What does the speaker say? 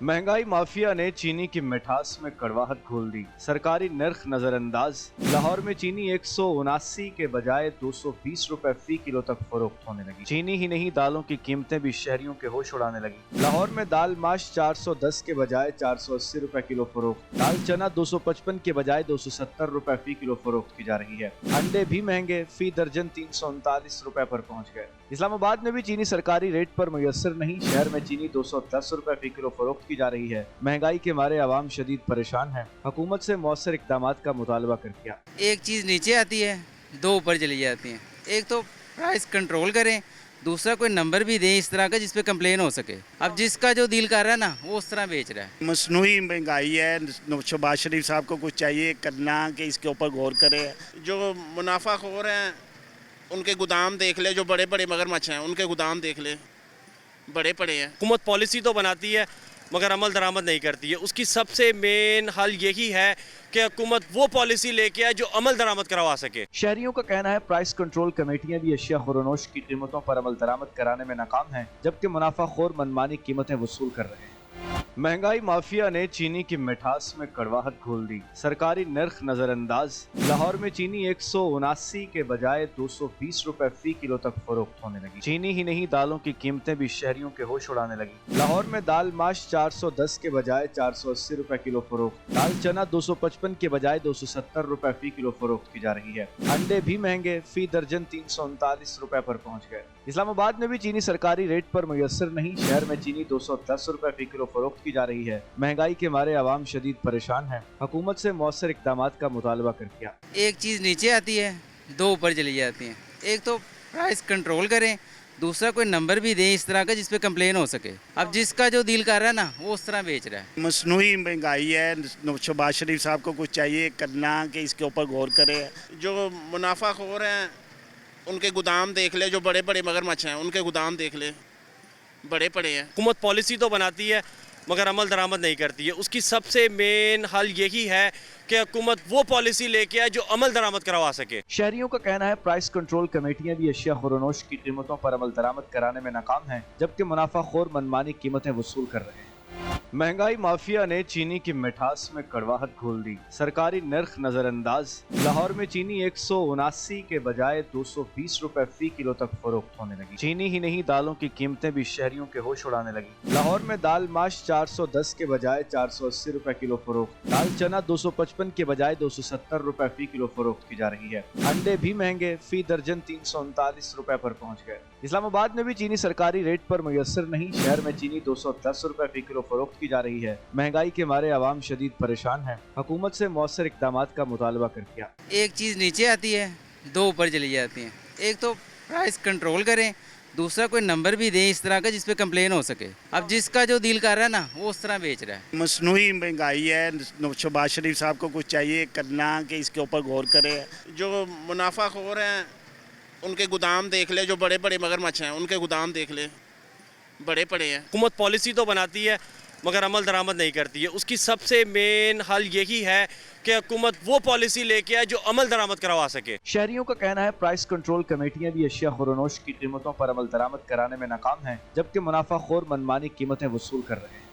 महंगाई माफिया ने चीनी की मिठास में कड़वाहट घोल दी। सरकारी नर्ख नजरअंदाज। लाहौर में चीनी 179 के बजाय 220 रुपए फी किलो तक फरोख्त होने लगी। चीनी ही नहीं, दालों की कीमतें भी शहरियों के होश उड़ाने लगी। लाहौर में दाल माश 410 के बजाय 480 रुपए किलो फरोख्त। दाल चना 255 के बजाय 270 रुपए फी किलो फरोख्त की जा रही है। अंडे भी महंगे, फी दर्जन 339 रुपए पर पहुंच गए। इस्लामाबाद में भी चीनी सरकारी रेट पर मुयस्सर नहीं। शहर में चीनी 210 रुपए फी किलो फरोख्त की जा रही है। महंगाई के मारे आवाम शदीद परेशान है। हुकूमत से मौसर इक़दामात का मुतालबा कर किया। एक चीज़ नीचे आती है, दो ऊपर चली जाती हैं। एक तो प्राइस कंट्रोल करें, दूसरा कोई नंबर भी दें इस तरह का जिस पे कंप्लेन हो सके। अब जिसका जो दिल कर रहा है ना वो उस तरह बेच रहा है। मसनूई महंगाई है। शहबाज शरीफ साहब को कुछ चाहिए करना कि इसके ऊपर गौर करे। जो मुनाफाखोर हैं उनके गोदाम देख ले, जो बड़े बड़े मगरमच्छ हैं उनके गोदाम देख ले, बड़े पड़े हैं। हुकूमत पॉलिसी तो बनाती है मगर अमल दरामद नहीं करती है। उसकी सबसे मेन हल यही है कि हुकूमत वो पॉलिसी लेके आए जो अमल दरामद करवा सके। शहरियों का कहना है प्राइस कंट्रोल कमेटियां भी अशिया खुरनोश की कीमतों पर अमल दरामद कराने में नाकाम हैं, जबकि मुनाफाखोर मनमानी कीमतें वसूल कर रहे हैं। महंगाई माफिया ने चीनी की मिठास में कड़वाहट घोल दी। सरकारी नर्ख नजरअंदाज। लाहौर में चीनी 179 के बजाय 220 रुपए फी किलो तक फरोख्त होने लगी। चीनी ही नहीं, दालों की कीमतें भी शहरियों के होश उड़ाने लगी। लाहौर में दाल माश 410 के बजाय 480 रुपए किलो फरोख्त। दाल चना 255 के बजाय 270 रुपए फी किलो फरोख्त की जा रही है। अंडे भी महंगे, फी दर्जन 339 रुपए पर पहुंच गए। इस्लामाबाद में भी चीनी सरकारी रेट पर मुयस्सर नहीं। शहर में चीनी 210 रुपए फी किलो फरोख्त की जा रही है। महंगाई के मारे आवाम शदीद परेशान है। हुकूमत से मौसर इक़दामात का मुतालबा कर किया। एक चीज़ नीचे आती है, दो ऊपर चली जाती हैं। एक तो प्राइस कंट्रोल करें, दूसरा कोई नंबर भी दें इस तरह का जिस पे कंप्लेन हो सके। अब जिसका जो दिल कर रहा है ना वो उस तरह बेच रहा है। मसनूई महंगाई है। शहबाज शरीफ साहब को कुछ चाहिए करना कि इसके ऊपर गौर करे। जो मुनाफाखोर हैं उनके गोदाम देख ले, जो बड़े बड़े मगरमच्छ हैं उनके गोदाम देख ले, बड़े पड़े हैं। हुकूमत पॉलिसी तो बनाती है मगर अमल दरामद नहीं करती है। उसकी सबसे मेन हल यही है कि हुकूमत वो पॉलिसी लेके आए जो अमल दरामद करवा सके। शहरियों का कहना है प्राइस कंट्रोल कमेटियां भी अशिया खुरनोश की कीमतों पर अमल दरामद कराने में नाकाम हैं, जबकि मुनाफाखोर मनमानी कीमतें वसूल कर रहे हैं। महंगाई माफिया ने चीनी की मिठास में कड़वाहट घोल दी। सरकारी नर्ख नजरअंदाज। लाहौर में चीनी 179 के बजाय 220 रुपए फी किलो तक फरोख्त होने लगी। चीनी ही नहीं, दालों की कीमतें भी शहरियों के होश उड़ाने लगी। लाहौर में दाल माश 410 के बजाय 480 रुपए किलो फरोख्त। दाल चना 255 के बजाय 270 रुपए फी किलो फरोख्त की जा रही है। अंडे भी महंगे, फी दर्जन 339 रुपए पर पहुंच गए। इस्लामाबाद में भी चीनी सरकारी रेट पर मुयस्सर नहीं। शहर में चीनी 210 रुपए फी किलो फरोख्त की जा रही है। महंगाई के मारे आवाम शदीद परेशान है। हुकूमत से मौसर इक़दामात का मुतालबा कर किया। एक चीज़ नीचे आती है, दो ऊपर चली जाती हैं। एक तो प्राइस कंट्रोल करें, दूसरा कोई नंबर भी दें इस तरह का जिस पे कंप्लेन हो सके। अब जिसका जो दिल कर रहा है ना वो उस तरह बेच रहा है। मसनूई महंगाई है। शहबाज शरीफ साहब को कुछ चाहिए करना कि इसके ऊपर गौर करे। जो मुनाफाखोर हैं उनके गोदाम देख ले, जो बड़े बड़े मगरमच्छ हैं उनके गोदाम देख ले, बड़े पड़े हैं। हुकूमत पॉलिसी तो बनाती है मगर अमल दरामद नहीं करती है। उसकी सबसे मेन हल यही है कि हुकूमत वो पॉलिसी लेके आए जो अमल दरामद करवा सके। शहरियों का कहना है प्राइस कंट्रोल कमेटियां भी अशिया खुरनोश की कीमतों पर अमल दरामद कराने में नाकाम हैं, जबकि मुनाफाखोर मनमानी कीमतें वसूल कर रहे हैं।